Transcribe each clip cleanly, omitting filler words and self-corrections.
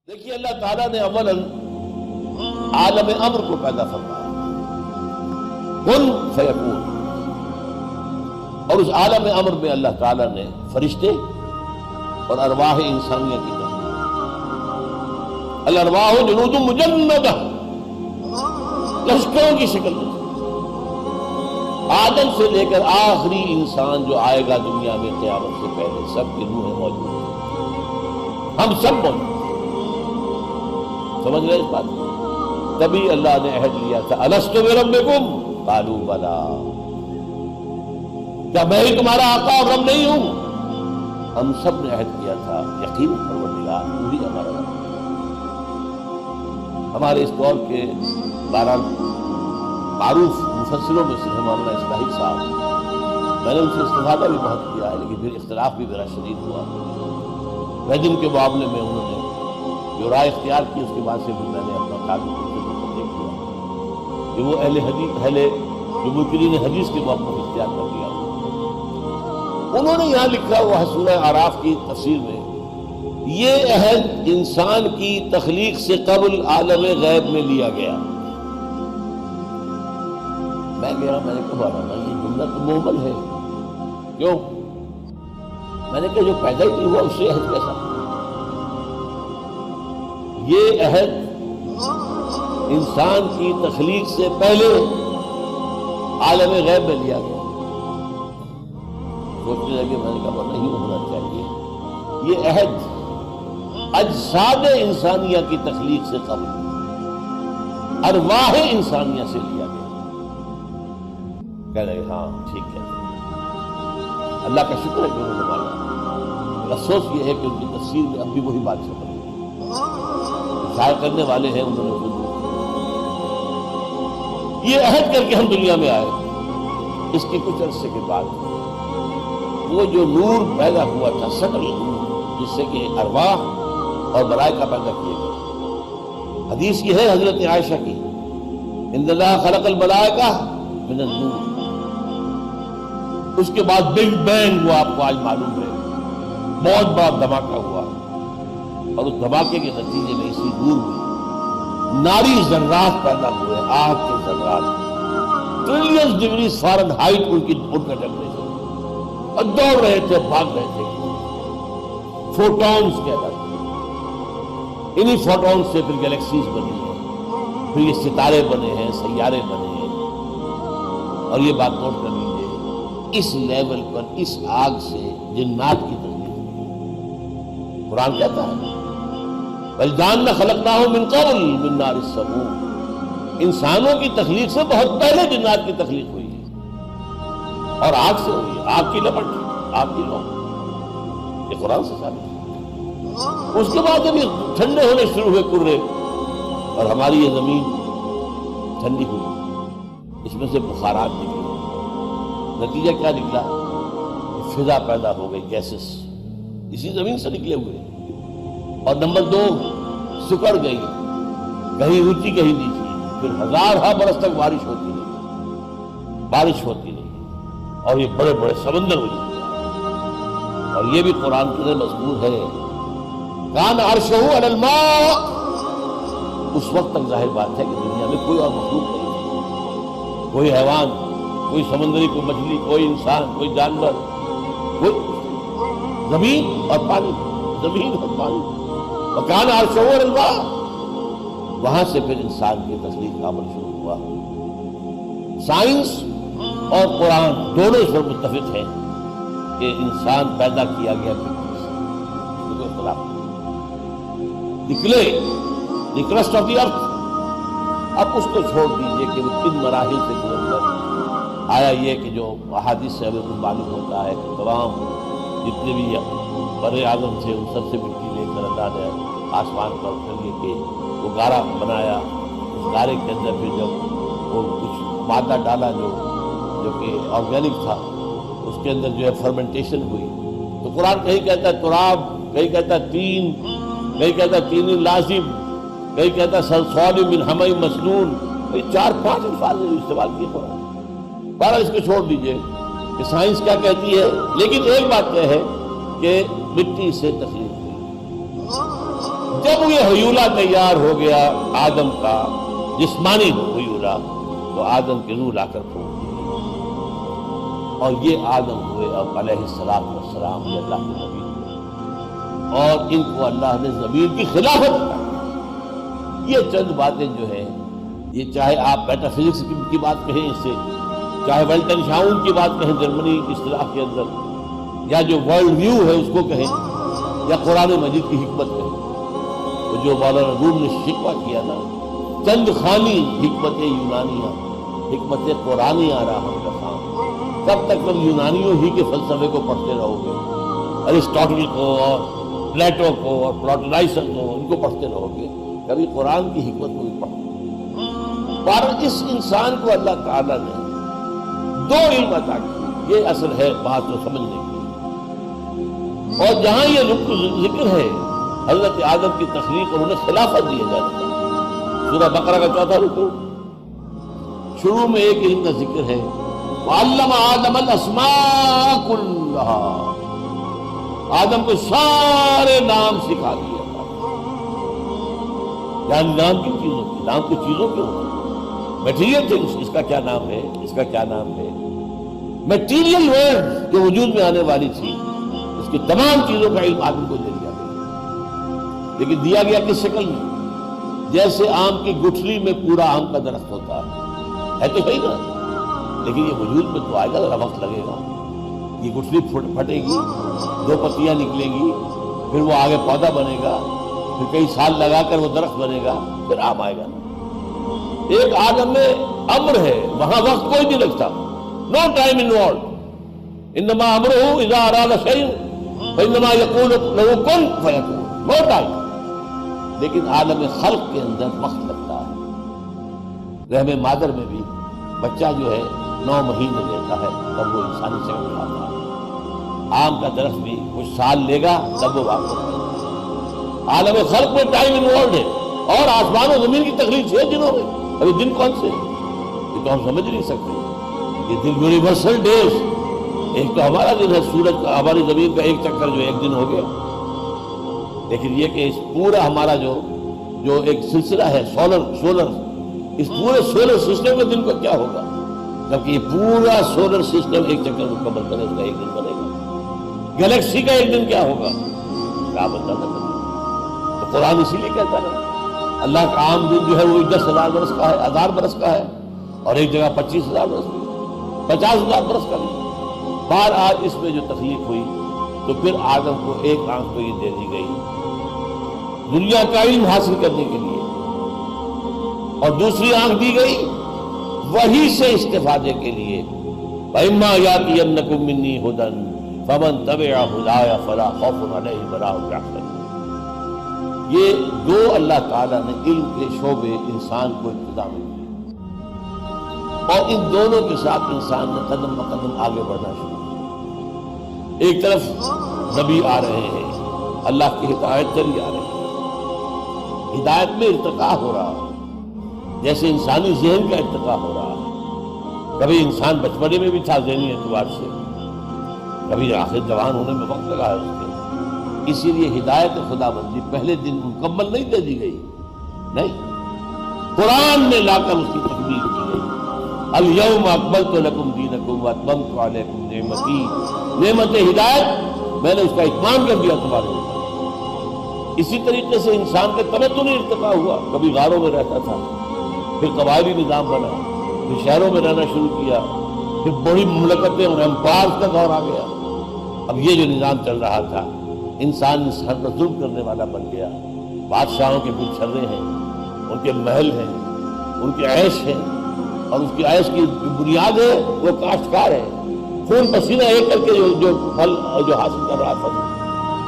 دیکھیے اللہ تعالیٰ نے اولاً عالم امر کو پیدا فرمایا، کن فیکون، اور اس عالم امر میں اللہ تعالیٰ نے فرشتے اور ارواح انسانیہ کی تخلیق، الارواح جنود مجندہ، لشکروں کی شکل میں آدم سے لے کر آخری انسان جو آئے گا دنیا میں قیامت سے پہلے، سب کی روحیں موجود ہیں، ہم سب موجود ہیں۔ سمجھ رہے اس بات کو؟ تبھی اللہ نے عہد لیا تھا الست بربکم قالوا بلا، کیا میں ہی تمہارا آقا اور رب نہیں ہوں؟ ہم سب نے عہد کیا تھا یقین پروردگار تو ہی ہمارا رب۔ ہمارے اس دور کے 12 معروف مفسروں میں سے مولانا اصلاحی صاحب، میں نے ان سے استفادہ بھی بہت کیا ہے، لیکن پھر اختلاف بھی میرا شدید ہوا۔ رجم کے معاملے میں انہوں نے جو رائے اختیار کی، اس کے بعد سے پھر میں نے اپنا تعلق ان سے دیکھ لیا کہ وہ اہل جو منکرین حدیث کے موقف اختیار کر لیا۔ انہوں نے یہاں لکھا ہوا سورہ اعراف کی تفسیر میں، یہ عہد انسان کی تخلیق سے قبل عالم غیب میں لیا گیا۔ میں نے کہا یہ جملہ تو مہمل ہے، کیوں؟ میں نے کہا جو پیدا ہی نہیں ہوا اس سے عہد کیسا؟ یہ عہد انسان کی تخلیق سے پہلے عالم غیب میں لیا گیا۔ سوچنے لگے، میں نے کہا نہیں ہونا چاہیے، یہ عہد اجساد انسانیہ کی تخلیق سے قبل ارواح انسانیہ سے لیا گیا۔ کہہ رہے ہاں ٹھیک ہے، اللہ کا شکر ہے کہ انہوں نے مانا۔ افسوس یہ ہے کہ ان کی تفسیر میں اب بھی وہی بات چل رہی ہے، ظاہر کرنے والے ہیں انہوں نے خود یہ عہد کر کے ہم دنیا میں آئے۔ اس کے کچھ عرصے کے بعد وہ جو نور پیدا ہوا تھا سٹل نور، جس سے کہ ارواح اور ملائکہ پیدا کیے گئے۔ حدیث یہ ہے حضرت عائشہ کی، ان اللہ خلق الملائکہ من النور۔ اس کے بعد بگ بینگ وہ آپ کو آج معلوم ہے، بہت بڑا دھماکہ ہوا، اور اس دھماکے کے نتیجے میں اسی نور میں ناری ذرات پیدا ہوئے، آگ کے ذرات، ٹریلین ڈگری فارن ہائٹ ان کا ٹیمپریچر، اور دوڑ رہے تھے، بھاگ رہے تھے، فوٹونز کہلاتے ہیں۔ انہی فوٹونز سے پھر گیلیکسیز بنی ہیں، پھر یہ ستارے بنے ہیں، سیارے بنے ہیں۔ اور یہ بات نوٹ کر لیجیے، اس لیول پر اس آگ سے جنات کی تخلیق ہوئی۔ قرآن کہتا ہے وَالْجَانَّ خَلَقْنَاهُ مِنْ قَبْلُ مِنْ نَارِ السَّمُومِ، انسانوں کی تخلیق سے بہت پہلے جنات کی تخلیق ہوئی ہے، اور آگ سے ہوئی ہے، آگ کی لپٹ، آگ کی لو، یہ قرآن سے ثابت ہے۔ اس کے بعد جب یہ ٹھنڈے ہونے شروع ہوئے کرے، اور ہماری یہ زمین ٹھنڈی ہوئی، اس میں سے بخارات نکلے، نتیجہ کیا نکلا؟ فضا پیدا ہو گئی، گیسز اسی زمین سے نکلے ہوئے، اور نمبر 2 سکڑ گئی، کہیں اونچی کہیں نیچی، پھر ہزارہ برس تک بارش ہوتی نہیں، اور یہ بڑے بڑے سمندر ہو جاتے ہیں۔ اور یہ بھی قرآن کے اندر مذکور ہے، کان عرشہ علی الماء، اس وقت تک ظاہر بات ہے کہ دنیا میں کوئی اور مخلوق نہیں تھی، کوئی حیوان، کوئی سمندری، کوئی مچھلی، کوئی انسان، کوئی جانور، کوئی زمین اور پانی، زمین اور پانی، وکان عرشہ علی الماء۔ وہاں سے پھر انسان کی تخلیق کا عمل شروع ہوا۔ سائنس اور قرآن دونوں اس پر متفق ہیں کہ انسان پیدا کیا گیا مٹی سے، کوئی اختلاف نہیں۔ نکلے دی کرسٹ آف دی ارتھ۔ اب اس کو چھوڑ دیجئے کہ وہ کن مراحل سے گزر کر آیا، یہ کہ جو احادیث سے ہمیں معلوم ہوتا ہے کہ تمام جتنے بھی بر اعظم تھے ان سب سے مٹی لے کر اللہ نے آسمان پر کریے کہ وہ گارا بنایا، اس گارے کے اندر پھر جب وہ کچھ مادہ ڈالا جو کہ آرگینک تھا، اس کے اندر جو ہے فرمنٹیشن ہوئی، تو قرآن کہیں کہتا ہے تراب، کہیں کہتا ہے تین، کہیں کہتا ہے تین لازم، کہیں کہتا ہے صلصال من حمأ مسنون، 4-5 الفاظ استعمال کیے قرآن۔ بہرحال اس کو چھوڑ دیجئے کہ سائنس کیا کہتی ہے، لیکن ایک بات یہ ہے کہ مٹی سے تخلیق ہوئی، جب یہ حیولہ تیار ہو گیا آدم کا جسمانی حیولہ، تو آدم کی روح لا کر پھونک دی اور یہ آدم ہوئے اب علیہ السلام، یہ اللہ کے نبی ہوئے اور ان کو اللہ نے زمین کی خلافت دی۔ یہ چند باتیں جو ہیں، یہ چاہے آپ میٹا فزکس کی بات کہیں اس سے، چاہے ویلٹن شاؤن کی بات کہیں جرمنی اصطلاح کے اندر، یا جو ورلڈ ویو ہے اس کو کہیں، یا قرآن مجید کی حکمت کہیں، وہ جو مولانا روم نے شکوہ کیا نا، چند خانی حکمت یونانیہ، حکمت قرآنی آ رہا ہم کا خان، کب تک تم یونانیوں ہی کے فلسفے کو پڑھتے رہو گے، ارسطاٹل کو اور پلیٹو کو اور پلاٹونائزر کو، ان کو پڑھتے رہو گے، کبھی قرآن کی حکمت کو بھی پڑھو۔ پر اس انسان کو اللہ تعالیٰ نے دو علم عطا کی، یہ اصل ہے بات کو سمجھنے کی۔ اور جہاں یہ ذکر ہے حضرت آدم کی تخلیق اور انہیں خلافت دیے جانے کا، سورہ بقرہ کا 4واں رکوع، شروع میں ایک علم کا ذکر ہے، وَعَلَّمَ آدَمَ الْأَسْمَاءَ كُلَّهَا، آدم کو سارے نام سکھا دیا تھا۔ یعنی نام کن چیزوں کی؟ نام کچھ چیزوں کے ہوتے ہیں، میٹیریل تھنگس، اس کا کیا نام ہے، اس کا کیا نام ہے، میٹیریل ورلڈ جو وجود میں آنے والی تھی، اس کی تمام چیزوں کا علم آدم کو دے دیا گیا، لیکن دیا گیا کس شکل میں؟ جیسے آم کی گٹھلی میں پورا آم کا درخت ہوتا ہے تو صحیح نا، لیکن یہ وجود میں تو آئے گا، ذرا وقت لگے گا، یہ گٹھلی پھٹے گی، دو پتیاں نکلیں گی، پھر وہ آگے پودا بنے گا، پھر کئی سال لگا کر وہ درخت بنے گا، پھر آم آئے گا نا۔ ایک آدم میں امر ہے، وہاں وقت کوئی نہیں لگتا، نو ٹائم انوالوڈ، انما امرہ اذا اراد شیء فانما یقول له کن فیکون، نو ٹائم۔ لیکن عالم خلق کے اندر وقت لگتا ہے۔ رحم مادر میں بھی بچہ جو ہے 9 مہینے لیتا ہے تب وہ انسانی شکل میں آتا ہے، آم کا درخت بھی کچھ سال لے گا تب وہ واقع ہوگا۔ عالم خلق میں ٹائم انوالوڈ ہے، اور آسمان و زمین کی تخلیق 6 دنوں میں، ابھی دن کون سے؟ یہ تو ہم سمجھ نہیں سکتے، یہ دن یونیورسل ڈیز، ایک تو ہمارا دن ہے، سورج کا، ہماری زمین کا ایک چکر جو 1 دن ہو گیا، لیکن یہ کہ اس پورا ہمارا جو ایک سلسلہ ہے سولر، اس پورے سولر سسٹم کے دن کا کیا ہوگا، جبکہ یہ پورا سولر سسٹم ایک چکر مکمل کرے اس کا 1 دن بنے گا، گلیکسی کا 1 دن کیا ہوگا، کیا بتا سکتے؟ تو قرآن اسی لیے کہتا ہے اللہ کا عام دن جو ہے وہ 10,000 برس کا ہے، 1000 برس کا ہے، اور ایک جگہ 25,000 برس کا، 50,000 برس کا بھی۔ بہرحال اس میں جو تخلیق ہوئی تو پھر آدم کو ایک آنکھ تو یہ دے دی گئی دنیا کا علم حاصل کرنے کے لیے، اور دوسری آنکھ دی گئی وحی سے استفادے کے لیے، وَإِمَّا يَأْتِيَنَّكُم مِّنِّي هُدًى فَمَن تَبِعَ هُدَايَ فَلَا خَوْفٌ عَلَيْهِمْ وَلَا هُمْ يَحْزَنُونَ۔ یہ دو اللہ تعالیٰ نے علم کے شعبے انسان کو ابتدا میں دیے، اور ان دونوں کے ساتھ انسان نے قدم بقدم آگے بڑھنا شروع کیا۔ ایک طرف نبی آ رہے ہیں، اللہ کی ہدایت چلی آ رہی ہے، ہدایت میں ارتقا ہو رہا ہے، جیسے انسانی ذہن کا ارتقا ہو رہا ہے۔ کبھی انسان بچپنے میں بھی تھا ذہنی اعتبار سے، کبھی آخر جوان ہونے میں وقت لگا ہے اس کے، اسی لیے ہدایت خدا بندی پہلے دن مکمل نہیں دے دی گئی، نہیں، قرآن میں لا کر اس کی تکمیل کی گئی۔ الیوم اکملت لکم دینکم واتممت علیکم نعمتی، نعمت ہدایت میں نے اس کا اتمام کر دیا تمہارے اوپر۔ اسی طریقے سے انسان کا تمدنی ارتقا ہوا، کبھی غاروں میں رہتا تھا، پھر قبائلی نظام بنا، پھر شہروں میں رہنا شروع کیا، پھر بڑی مملکتیں اور امپائرز کا دور آ گیا۔ اب یہ جو نظام چل رہا تھا، انسان پر ظلم کرنے والا بن گیا، بادشاہوں کے گلچھرے ہیں، ان کے محل ہیں، ان کے عیش ہیں، اور اس کی عیش کی بنیاد ہے وہ کاشتکار ہے، خون پسینہ ایک کر کے جو پھل جو حاصل کر رہا تھا،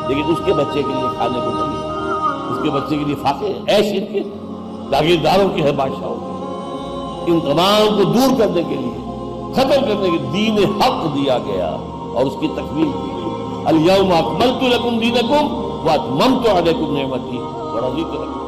لیکن اس کے بچے کے لیے کھانے کو نہیں، اس کے بچے کے لیے فاقے عیش ان کے جاگیرداروں کی ہے، بادشاہوں کی۔ ان تمام کو دور کرنے کے لیے، ختم کرنے کے دین حق دیا گیا اور اس کی تکمیل کی گئی۔ الیوم اکملت لکم دینکم واتممت علیکم نعمتی ورضیت لکم